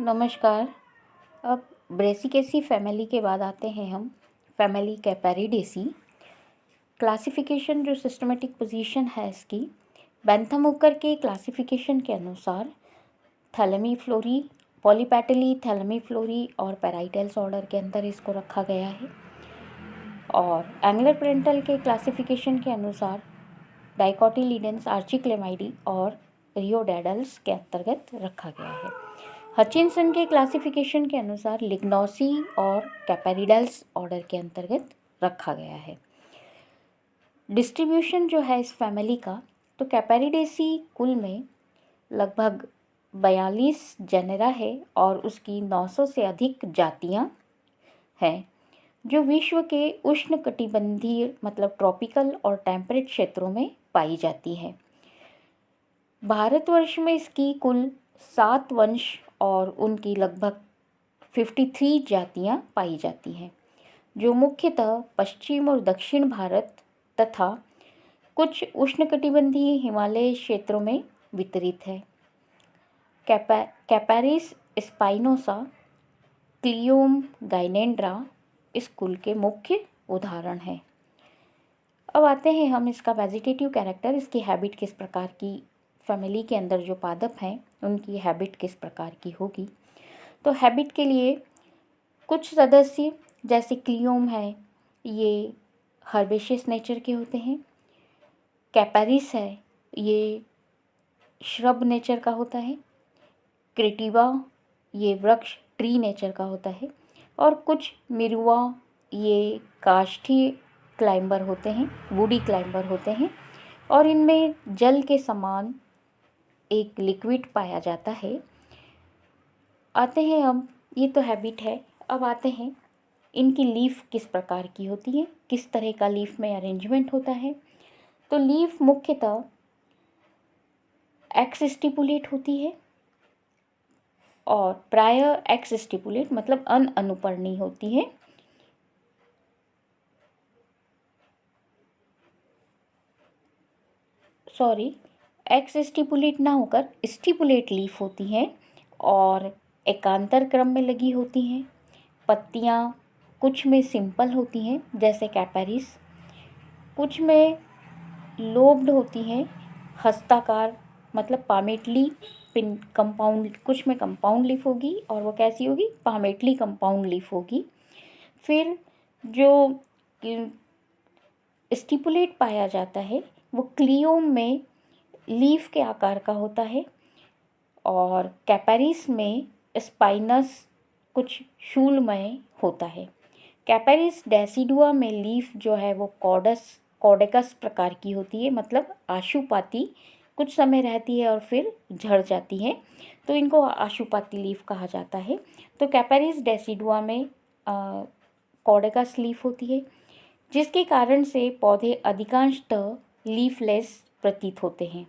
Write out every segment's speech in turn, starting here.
नमस्कार। अब Brassicaceae family के बाद आते हैं हम फैमिली कैपेरिडेसी। क्लासिफिकेशन जो सिस्टमेटिक पोजीशन है इसकी, बेंथम हुकर के क्लासिफिकेशन के अनुसार थैलेमीफ्लोरी, पॉलीपेटली, थैलेमीफ्लोरी और पैराइटल्स ऑर्डर के अंदर इसको रखा गया है। और एंगलर पेरेंटल के क्लासिफिकेशन के अनुसार डाइकोटिलीडेंस, आर्चिक्लेमाइडी और रियोडेडल्स के अंतर्गत रखा गया है। हचिंसन के क्लासिफिकेशन के अनुसार लिग्नोसी और कैपेरिडल्स ऑर्डर के अंतर्गत रखा गया है। डिस्ट्रीब्यूशन जो है इस फैमिली का, तो कैपेरिडेसी कुल में लगभग 42 जेनेरा है और उसकी 900 से अधिक जातियां हैं, जो विश्व के उष्णकटिबंधीय मतलब ट्रॉपिकल और टेम्परेट क्षेत्रों में पाई जाती है। भारतवर्ष में इसकी कुल 7 वंश और उनकी लगभग 53 जातियां पाई जाती हैं, जो मुख्यतः पश्चिम और दक्षिण भारत तथा कुछ उष्णकटिबंधीय हिमालय क्षेत्रों में वितरित है। कैपेरिस स्पाइनोसा, क्लियोम गाइनेंड्रा इस कुल के मुख्य उदाहरण हैं। अब आते हैं हम इसका वेजिटेटिव कैरेक्टर, इसकी हैबिट किस प्रकार की, फैमिली के अंदर जो पादप हैं उनकी हैबिट किस प्रकार की होगी। तो हैबिट के लिए कुछ सदस्य जैसे क्लियोम है, ये हर्बेशियस नेचर के होते हैं। कैपेरिस है, ये श्रब नेचर का होता है। क्रेटिवा, ये वृक्ष ट्री नेचर का होता है। और कुछ मिरुआ, ये काष्ठीय क्लाइंबर होते हैं, वुडी क्लाइंबर होते हैं और इनमें जल के समान एक लिक्विड पाया जाता है। आते हैं अब, ये तो हैबिट है, अब आते हैं इनकी लीफ किस प्रकार की होती है, किस तरह का लीफ में अरेंजमेंट होता है। तो लीफ मुख्यतः एक्स स्टिपुलेट होती है और प्रायः एक्स स्टिपुलेट मतलब अनुपर्णी होती है। एक्स स्टिपुलेट ना होकर स्टिपुलेट लीफ होती हैं और एकांतर क्रम में लगी होती हैं। पत्तियाँ कुछ में सिंपल होती हैं जैसे कैपेरिस, कुछ में लोब्ड होती हैं, हस्ताकार मतलब पामेटली पिन कंपाउंड, कुछ में कंपाउंड लीफ होगी और वो कैसी होगी, पामेटली कंपाउंड लीफ होगी। फिर जो स्टिपुलेट पाया जाता है वो क्लियोम में लीफ के आकार का होता है और कैपेरिस में स्पाइनस कुछ शूलमय होता है। कैपेरिस डेसिडुआ में लीफ जो है वो कॉडेकस प्रकार की होती है, मतलब आशुपाती, कुछ समय रहती है और फिर झड़ जाती है, तो इनको आशुपाती लीफ कहा जाता है। तो कैपेरिस डेसिडुआ में कॉडेकस लीफ होती है, जिसके कारण से पौधे अधिकांशतः लीफलेस प्रतीत होते हैं।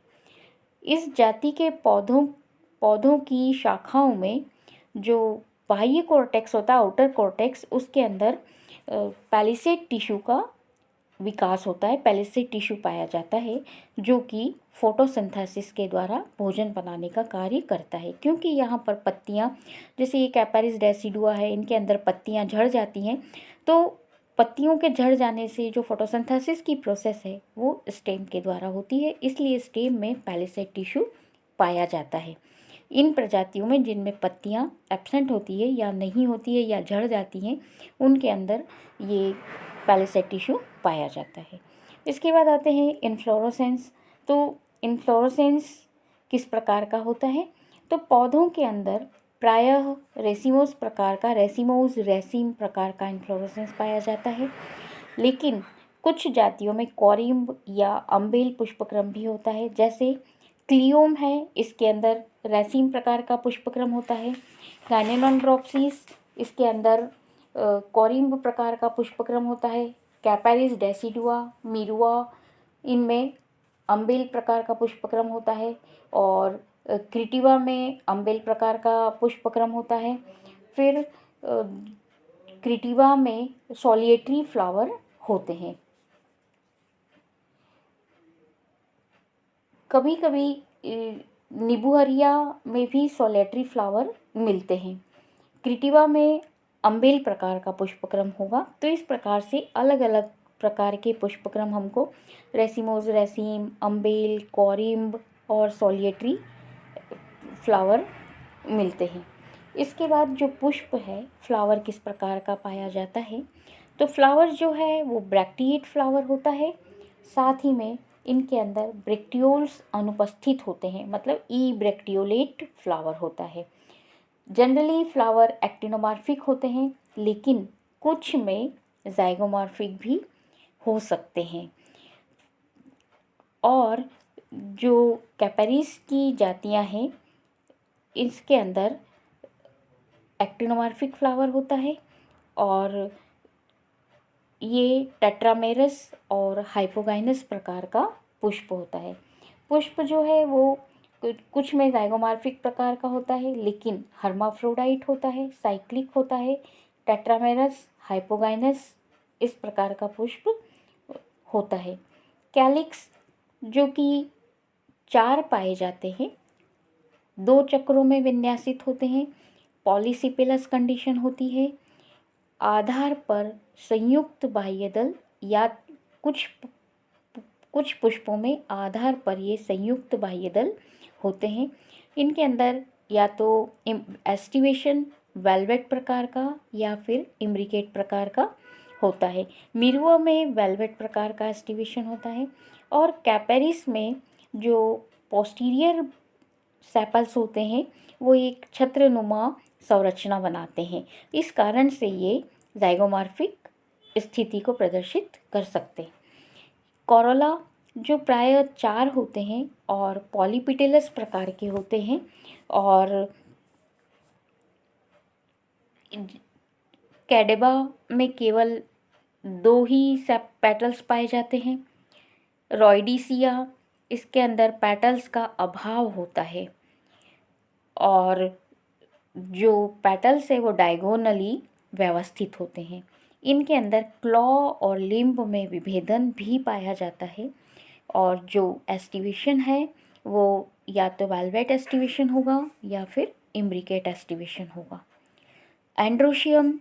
इस जाति के पौधों की शाखाओं में जो बाह्य कॉर्टेक्स होता है, आउटर कॉर्टेक्स, उसके अंदर पैलिसेड टिश्यू का विकास होता है, पैलिसेड टिश्यू पाया जाता है जो कि फोटोसिंथेसिस के द्वारा भोजन बनाने का कार्य करता है। क्योंकि यहाँ पर पत्तियाँ, जैसे ये कैपेरिस डेसिडुआ है, इनके अंदर पत्तियाँ झड़ जाती हैं, तो पत्तियों के झड़ जाने से जो फोटोसिंथेसिस की प्रोसेस है वो स्टेम के द्वारा होती है, इसलिए स्टेम में पैलिसेड टिश्यू पाया जाता है। इन प्रजातियों में जिनमें पत्तियां एब्सेंट होती है या नहीं होती है या झड़ जाती हैं, उनके अंदर ये पैलिसेड टिश्यू पाया जाता है। इसके बाद आते हैं इन्फ्लोरोसेंस। तो इन्फ्लोरोसेंस किस प्रकार का होता है, तो पौधों के अंदर प्रायः रेसिमोस प्रकार का इन्फ्लोरोसेंस पाया जाता है, लेकिन कुछ जातियों में कॉरिम्ब या अम्बेल पुष्पक्रम भी होता है। जैसे क्लियोम है, इसके अंदर रेसिम प्रकार का पुष्पक्रम होता है। गाइनेनोड्रोप्सिस, इसके अंदर कॉरिम्ब प्रकार का पुष्पक्रम होता है। कैपेरिस डेसिडुआ, मिरुआ, इनमें अम्बेल प्रकार का पुष्पक्रम होता है और क्रिटिवा में अम्बेल प्रकार का पुष्पक्रम होता है। फिर क्रिटिवा में सोलिएटरी फ्लावर होते हैं। कभी कभी निबूहरिया में भी सोलेटरी फ्लावर मिलते हैं। क्रिटिवा में अम्बेल प्रकार का पुष्पक्रम होगा। तो इस प्रकार से अलग अलग प्रकार के पुष्पक्रम हमको रेसिमोज रेसिम, अम्बेल, कोरिम्ब और सोलिएटरी फ्लावर मिलते हैं। इसके बाद जो पुष्प है, फ्लावर किस प्रकार का पाया जाता है, तो फ्लावर जो है वो ब्रैक्टिएट फ्लावर होता है। साथ ही में इनके अंदर ब्रैक्टियोल्स अनुपस्थित होते हैं, मतलब ई ब्रैक्टियोलेट फ्लावर होता है। जनरली फ्लावर एक्टिनोमॉर्फिक होते हैं, लेकिन कुछ में ज़ाइगोमॉर्फिक भी हो सकते हैं। और जो कैपेरिस की जातियां हैं, इसके अंदर एक्टिनोमॉर्फिक फ्लावर होता है और ये टेट्रामेरस और हाइपोगाइनस प्रकार का पुष्प होता है। पुष्प जो है वो कुछ में ज़ाइगोमॉर्फिक प्रकार का होता है, लेकिन हर्माफ्रोडाइट होता है, साइक्लिक होता है। टेट्रामेरस, हाइपोगाइनस इस प्रकार का पुष्प होता है। कैलिक्स जो कि 4 पाए जाते हैं, 2 चक्रों में विन्यासित होते हैं। पॉलीसिपेलस कंडीशन होती है। आधार पर संयुक्त बाह्यदल या कुछ पुष्पों में आधार पर ये संयुक्त बाह्यदल होते हैं। इनके अंदर या तो एस्टिवेशन वेलवेट प्रकार का या फिर इम्ब्रिकेट प्रकार का होता है। मिरुआ में वेलवेट प्रकार का एस्टिवेशन होता है और कैपेरिस में जो पोस्टीरियर सेपल्स होते हैं वो एक छत्रनुमा संरचना बनाते हैं। इस कारण से ये ज़ाइगोमॉर्फिक स्थिति को प्रदर्शित कर सकते हैं। कोरोला जो प्रायः 4 होते हैं और पॉलीपिटेलस प्रकार के होते हैं और कैडेबा में केवल 2 ही पेटल्स पाए जाते हैं। रॉयडिसिया, इसके अंदर पेटल्स का अभाव होता है और जो पेटल्स है वो डायगोनली व्यवस्थित होते हैं। इनके अंदर क्लॉ और लिम्ब में विभेदन भी पाया जाता है और जो एस्टिवेशन है वो या तो वेलवेट एस्टिवेशन होगा या फिर इम्ब्रिकेट एस्टिवेशन होगा। एंड्रोशियम,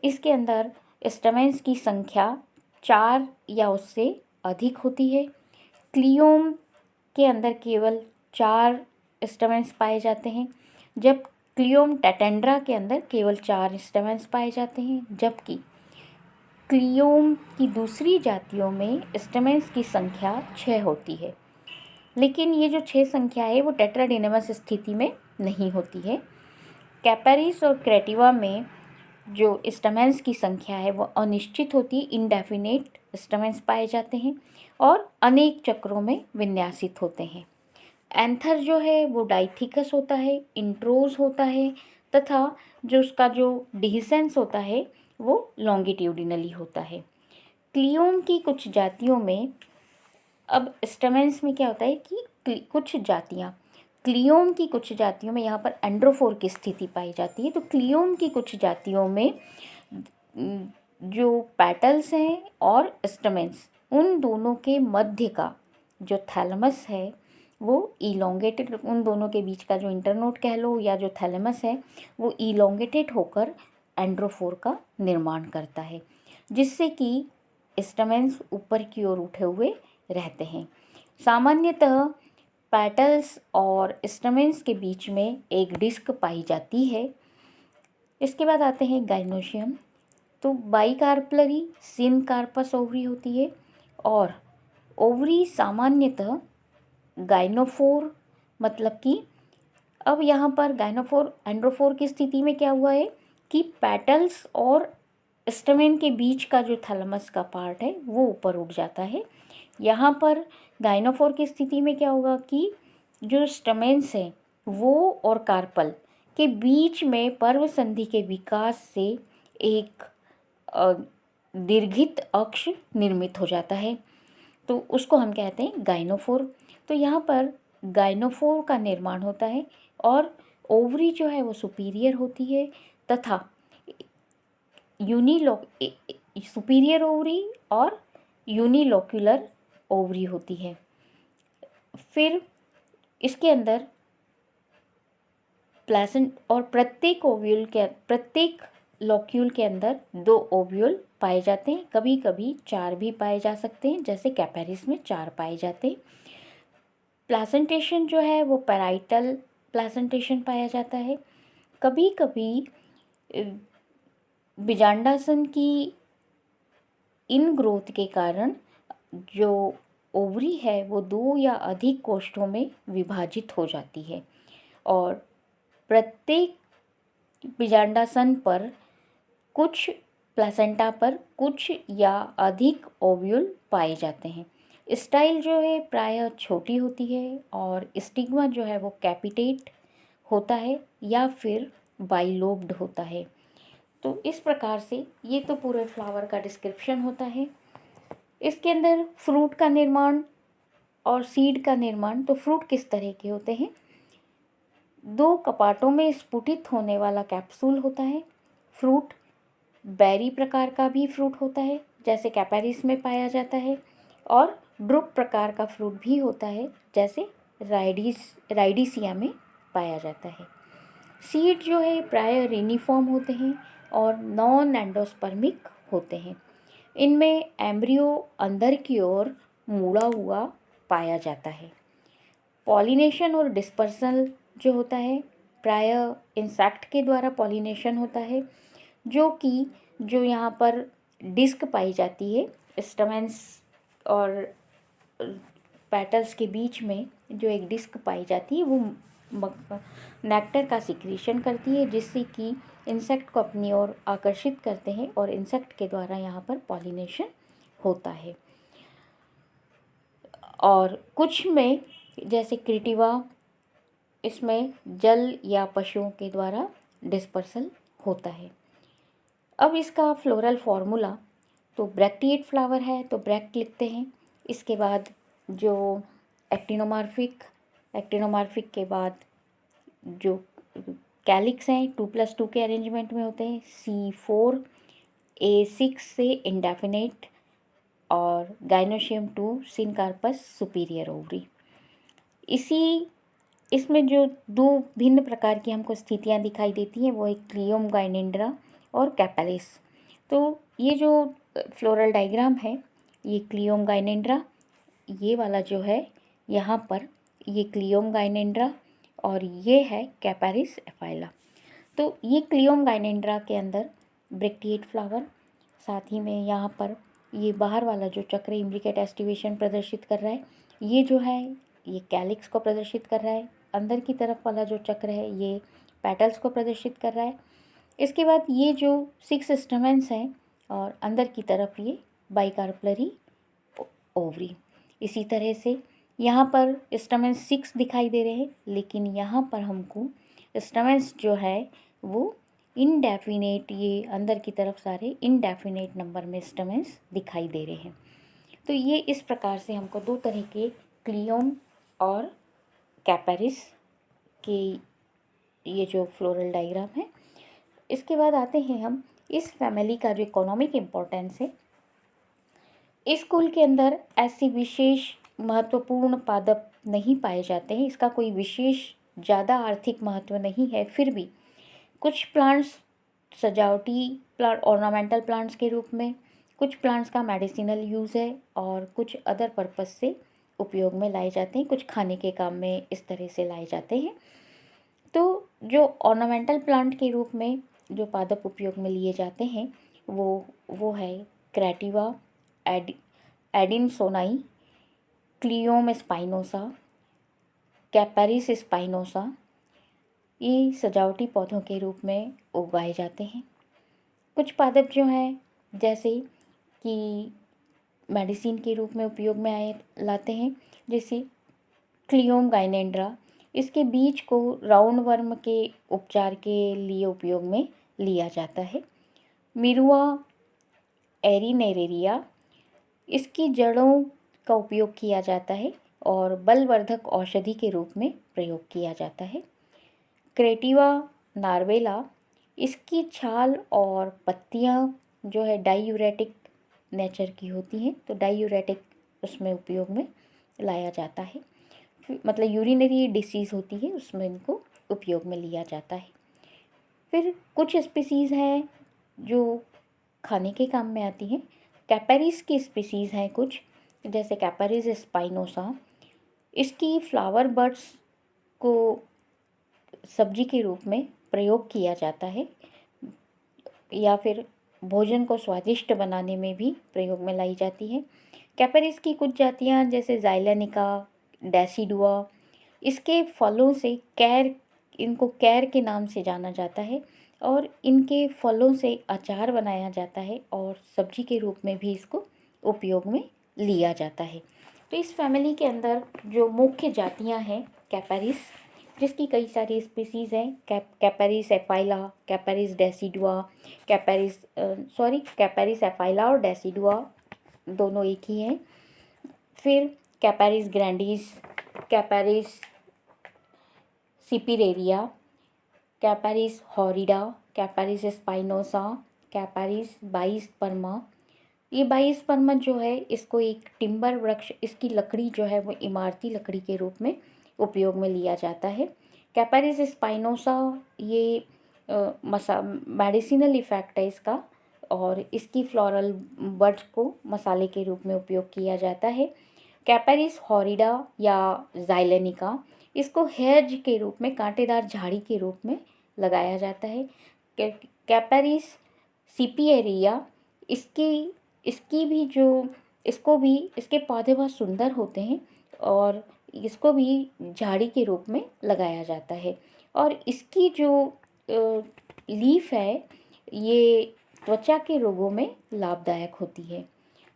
इसके अंदर स्टेमेंस की संख्या 4 या उससे अधिक होती है। क्लियोम के अंदर केवल 4 स्टेमेंस पाए जाते हैं, जब क्लियोम टेटेंड्रा के अंदर केवल 4 स्टेमेंस पाए जाते हैं, जबकि क्लियोम की दूसरी जातियों में स्टेमेंस की संख्या 6 होती है। लेकिन ये जो 6 संख्या है वो टेट्राडिनमस स्थिति में नहीं होती है। कैपेरिस और क्रेटिवा में जो स्टेमेंस की संख्या है वो अनिश्चित होती है, इनडेफिनेट स्टेमेंस पाए जाते हैं और अनेक चक्रों में विन्यासित होते हैं। एंथर जो है वो डाइथिकस होता है, इंट्रोज होता है तथा जो उसका जो डिहिसेंस होता है वो लॉन्गिट्यूडिनली होता है। क्लियोम की कुछ जातियों में, अब स्टेमेंस में क्या होता है कि कुछ जातियाँ, क्लियोम की कुछ जातियों में यहाँ पर एंड्रोफोर की स्थिति पाई जाती है। तो क्लियोम की कुछ जातियों में जो पेटल्स हैं और स्टेमेंस, उन दोनों के मध्य का जो थैलेमस है वो इलोंगेटेड, उन दोनों के बीच का जो इंटरनोड कह लो या जो थैलेमस है वो इलोंगेटेड होकर एंड्रोफोर का निर्माण करता है, जिससे कि स्टेमेंस ऊपर की ओर उठे हुए रहते हैं। सामान्यतः पेटल्स और स्टेमेंस के बीच में एक डिस्क पाई जाती है। इसके बाद आते हैं गाइनोशियम। तो बाइकार्पलरी सिनकार्पस ओवरी होती है और ओवरी सामान्यतः गाइनोफोर, मतलब कि अब यहाँ पर गाइनोफोर एंड्रोफोर की स्थिति में क्या हुआ है कि पेटल्स और स्टेमेन के बीच का जो थैलेमस का पार्ट है वो ऊपर उठ जाता है। यहाँ पर गाइनोफोर की स्थिति में क्या होगा कि जो स्टेमेन्स हैं वो और कार्पल के बीच में पर्व संधि के विकास से एक दीर्घित अक्ष निर्मित हो जाता है, तो उसको हम कहते हैं गाइनोफोर। तो यहाँ पर गाइनोफोर का निर्माण होता है और ओवरी जो है वो सुपीरियर होती है तथा सुपीरियर ओवरी और यूनिलोक्यूलर ओवरी होती है। फिर इसके अंदर प्रत्येक लॉक्यूल के अंदर 2 ओव्यूल पाए जाते हैं, कभी कभी 4 भी पाए जा सकते हैं, जैसे कैपेरिस में 4 पाए जाते हैं। प्लासेंटेशन जो है वो पैराइटल प्लासेंटेशन पाया जाता है। कभी कभी बीजांडासन की इन ग्रोथ के कारण जो ओवरी है वो 2 या अधिक कोष्ठों में विभाजित हो जाती है और प्रत्येक बीजांडासन पर कुछ प्लासेंटा पर कुछ या अधिक ओव्यूल पाए जाते हैं। स्टाइल जो है प्रायः छोटी होती है और स्टिग्मा जो है वो कैपिटेट होता है या फिर बाइलोब्ड होता है। तो इस प्रकार से ये तो पूरे फ्लावर का डिस्क्रिप्शन होता है। इसके अंदर फ्रूट का निर्माण और सीड का निर्माण। तो फ्रूट किस तरह के होते हैं? 2 कपाटों में स्फुटित होने वाला कैप्सूल होता है। फ्रूट बेरी प्रकार का भी फ्रूट होता है, जैसे कैपेरिस में पाया जाता है, और ड्रुप प्रकार का फ्रूट भी होता है, जैसे राइडिसिया में पाया जाता है। सीड जो है प्राय रेनिफॉर्म होते हैं और नॉन एंडोस्पर्मिक होते हैं। इनमें एम्ब्रियो अंदर की ओर मुड़ा हुआ पाया जाता है। पॉलिनेशन और डिस्पर्सल जो होता है प्रायः इंसेक्ट के द्वारा पॉलिनेशन होता है, जो यहाँ पर डिस्क पाई जाती है स्टैमेन्स और पेटल्स के बीच में जो एक डिस्क पाई जाती है वो नेक्टर का सिक्रीशन करती है, जिससे कि इंसेक्ट को अपनी ओर आकर्षित करते हैं और इंसेक्ट के द्वारा यहाँ पर पॉलिनेशन होता है। और कुछ में जैसे क्रिटिवा, इसमें जल या पशुओं के द्वारा डिस्पर्सल होता है। अब इसका फ्लोरल फॉर्मूला, तो ब्रैक्टिएट फ्लावर है तो ब्रैक्ट लिखते हैं। इसके बाद जो एक्टिनोमॉर्फिक के बाद जो कैलिक्स हैं 2+2 के अरेंजमेंट में होते हैं। C4 A6 से इंडेफिनेट और गाइनोशियम 2 सिनकार्पस सुपीरियर ओवरी। इसमें जो 2 भिन्न प्रकार की हमको स्थितियां दिखाई देती हैं वो एक क्लियोम गाइनेंड्रा और कैपेरिस। तो ये जो फ्लोरल डायग्राम है ये क्लियोम गाइनेंड्रा, ये वाला जो है यहाँ पर ये क्लियोम गाइनेंड्रा और ये है कैपेरिस एफाइला। तो ये क्लियोम गाइनेंड्रा के अंदर ब्रैक्टिएट फ्लावर, साथ ही में यहाँ पर ये बाहर वाला जो चक्र इम्ब्लिकेट एस्टिवेशन प्रदर्शित कर रहा है ये जो है ये कैलिक्स को प्रदर्शित कर रहा है। अंदर की तरफ वाला जो चक्र है ये पेटल्स को प्रदर्शित कर रहा है। इसके बाद ये जो 6 स्टैमेन्स हैं और अंदर की तरफ ये बाइकार्पलरी ओवरी। इसी तरह से यहाँ पर स्टैमेन्स 6 दिखाई दे रहे हैं, लेकिन यहाँ पर हमको स्टैमेन्स जो है वो इनडेफिनेट, ये अंदर की तरफ सारे इनडेफिनेट नंबर में स्टैमेन्स दिखाई दे रहे हैं। तो ये इस प्रकार से हमको 2 तरह के क्लियोम और कैपेरिस के ये जो फ्लोरल डायग्राम है। इसके बाद आते हैं हम इस फैमिली का जो इकोनॉमिक इम्पोर्टेंस है। इस कुल के अंदर ऐसी विशेष महत्वपूर्ण पादप नहीं पाए जाते हैं, इसका कोई विशेष ज़्यादा आर्थिक महत्व नहीं है। फिर भी कुछ प्लांट्स सजावटी प्लांट, ऑर्नामेंटल प्लांट्स के रूप में, कुछ प्लांट्स का मेडिसिनल यूज़ है और कुछ अदर पर्पस से उपयोग में लाए जाते हैं, कुछ खाने के काम में इस तरह से लाए जाते हैं। तो जो ऑर्नामेंटल प्लांट के रूप में जो पादप उपयोग में लिए जाते हैं वो है क्रेटिवा, एडिनसोनाई, क्लियोम स्पाइनोसा, कैपेरिस स्पाइनोसा। ये सजावटी पौधों के रूप में उगाए जाते हैं। कुछ पादप जो हैं जैसे कि मेडिसिन के रूप में उपयोग में लाते हैं, जैसे क्लियोम गाइनेंड्रा, इसके बीज को राउंड वर्म के उपचार के लिए उपयोग में लिया जाता है। मिरुआ एरिनेरेरिया, इसकी जड़ों का उपयोग किया जाता है और बलवर्धक औषधि के रूप में प्रयोग किया जाता है। क्रेटिवा नार्वेला, इसकी छाल और पत्तियां जो है डाईयूरेटिक नेचर की होती हैं, तो डाईयूरेटिक उसमें उपयोग में लाया जाता है। मतलब यूरिनरी डिसीज़ होती है उसमें इनको उपयोग में लिया जाता है। फिर कुछ स्पीसीज़ हैं जो खाने के काम में आती हैं। कैपेरिस की स्पीसीज़ हैं कुछ, जैसे कैपेरिस स्पाइनोसा। इसकी फ्लावर बड्स को सब्जी के रूप में प्रयोग किया जाता है, या फिर भोजन को स्वादिष्ट बनाने में भी प्रयोग में लाई जाती है। कैपेरिस की कुछ जातियाँ जैसे ज़ाइलेनिका, डेसिडुआ, इसके फलों से इनको कैर के नाम से जाना जाता है, और इनके फलों से अचार बनाया जाता है और सब्जी के रूप में भी इसको उपयोग में लिया जाता है। तो इस फैमिली के अंदर जो मुख्य जातियां हैं कैपेरिस, जिसकी कई सारी स्पीसीज़ हैं, कैपेरिस एफाइला, कैपेरिस डेसिडुआ, कैपेरिस एफाइला और डेसिडुआ दोनों एक ही हैं। फिर कैपेरिस ग्रैंडिस, कैपेरिस सिपिरेरिया, कैपेरिस हॉरिडा, कैपेरिस स्पाइनोसा, कैपेरिस बाईस्पर्मा। ये बाईस्पर्मा जो है, इसको एक टिम्बर वृक्ष, इसकी लकड़ी जो है वो इमारती लकड़ी के रूप में उपयोग में लिया जाता है। कैपेरिस स्पाइनोसा ये मेडिसिनल इफ़ेक्ट है इसका, और इसकी फ्लोरल बड्स को मसाले के रूप में उपयोग किया जाता है। कैपेरिस हॉरिडा या ज़ाइलेनिका, इसको हेज के रूप में, कांटेदार झाड़ी के रूप में लगाया जाता है। कैपेरिस सिपिएरिया, इसकी भी जो इसके पौधे बहुत सुंदर होते हैं और इसको भी झाड़ी के रूप में लगाया जाता है। और इसकी जो लीफ है, ये त्वचा के रोगों में लाभदायक होती है।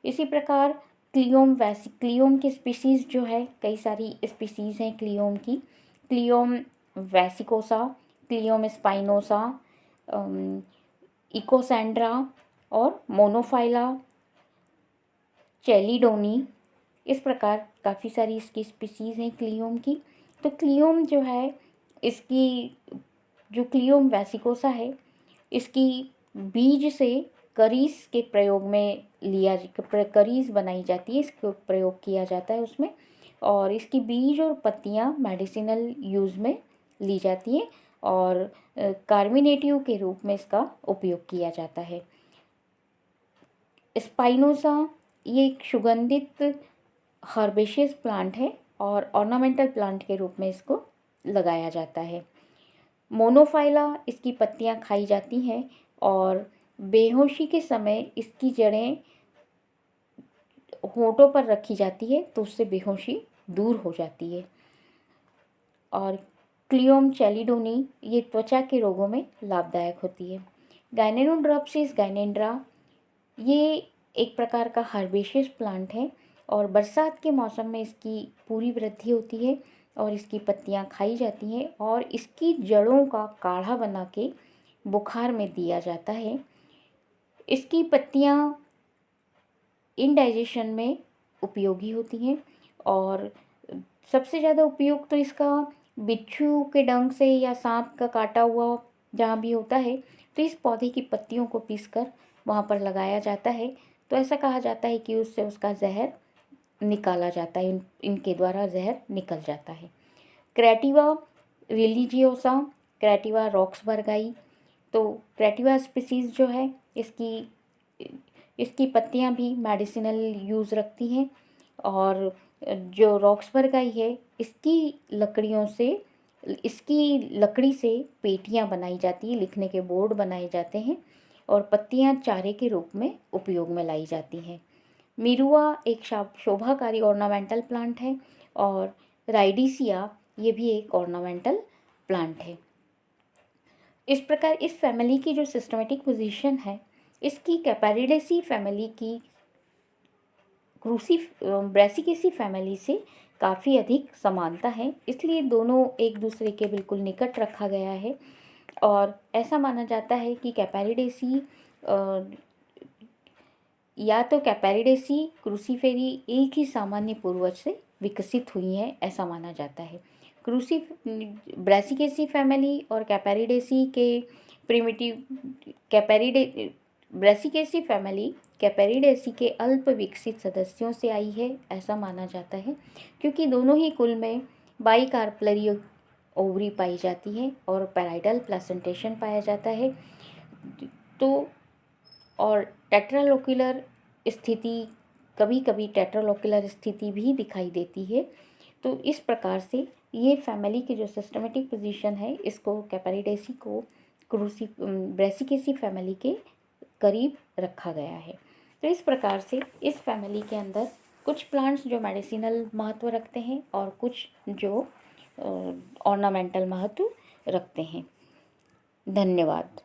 इसी प्रकार क्लियोम की स्पीसीज़ जो है, कई सारी स्पीसीज़ हैं क्लियोम की। क्लियोम वेसिकोसा, क्लियोम स्पाइनोसा, इकोसेंड्रा और मोनोफाइला, चेलिडोनी, इस प्रकार काफ़ी सारी इसकी स्पीसीज़ हैं क्लियोम की। तो क्लियोम जो है, इसकी जो क्लियोम वेसिकोसा है, इसकी बीज से करीस के प्रयोग में करीस बनाई जाती है, इसको प्रयोग किया जाता है उसमें, और इसकी बीज और पत्तियां मेडिसिनल यूज़ में ली जाती हैं और कार्मिनेटिव के रूप में इसका उपयोग किया जाता है। स्पाइनोसा ये एक सुगंधित हर्बेशियस प्लांट है और ऑर्नामेंटल प्लांट के रूप में इसको लगाया जाता है। मोनोफाइला, इसकी पत्तियां खाई जाती हैं और बेहोशी के समय इसकी जड़ें होठों पर रखी जाती है तो उससे बेहोशी दूर हो जाती है। और क्लियोम चेलिडोनी, ये त्वचा के रोगों में लाभदायक होती है। गाइनेनोड्रोप्सिस गाइनेंड्रा, ये एक प्रकार का हर्बेशियस प्लांट है और बरसात के मौसम में इसकी पूरी वृद्धि होती है और इसकी पत्तियां खाई जाती हैं और इसकी जड़ों का काढ़ा बना के बुखार में दिया जाता है। इसकी पत्तियां इंडाइजेशन में उपयोगी होती हैं और सबसे ज़्यादा उपयोग तो इसका बिच्छू के डंक से या सांप का काटा हुआ जहाँ भी होता है तो इस पौधे की पत्तियों को पीसकर वहाँ पर लगाया जाता है। तो ऐसा कहा जाता है कि उससे उसका जहर निकाला जाता है, इनके द्वारा जहर निकल जाता है। क्रेटिवा रिलीजियोसा, क्रेटिवा रॉक्सबर्गाई, तो क्रेटिवा स्पीसीज़ जो है, इसकी पत्तियां भी मेडिसिनल यूज़ रखती हैं और जो रॉक्सबर्गाई है, इसकी लकड़ी से पेटियां बनाई जाती हैं, लिखने के बोर्ड बनाए जाते हैं और पत्तियां चारे के रूप में उपयोग में लाई जाती हैं। मिरुआ एक शोभाकारी ऑर्नामेंटल प्लांट है और राइडिसिया ये भी एक ऑर्नामेंटल प्लांट है। इस प्रकार इस फैमिली की जो सिस्टमेटिक पोजीशन है, इसकी कैपेरिडेसी फैमिली की ब्रैसिकेसी फैमिली से काफ़ी अधिक समानता है, इसलिए दोनों एक दूसरे के बिल्कुल निकट रखा गया है और ऐसा माना जाता है कि कैपेरिडेसी या तो कैपेरिडेसी क्रूसीफेरी एक ही सामान्य पूर्वज से विकसित हुई है, ऐसा माना जाता है। ब्रैसिकेसी फैमिली और कैपेरिडेसी के ब्रैसिकेसी फैमिली कैपेरिडेसी के अल्प विकसित सदस्यों से आई है, ऐसा माना जाता है, क्योंकि दोनों ही कुल में बाइकार्पलरी ओवरी पाई जाती है और पैराइडल प्लेसेंटेशन पाया जाता है। तो और टेट्रालोक्युलर स्थिति, कभी कभी टेट्रालोक्युलर स्थिति भी दिखाई देती है। तो इस प्रकार से ये फैमिली की जो सिस्टमेटिक पोजीशन है, इसको कैपेरिडेसी को ब्रेसिकेसी फैमिली के करीब रखा गया है। तो इस प्रकार से इस फैमिली के अंदर कुछ प्लांट्स जो मेडिसिनल महत्व रखते हैं और कुछ जो ऑर्नामेंटल महत्व रखते हैं। धन्यवाद।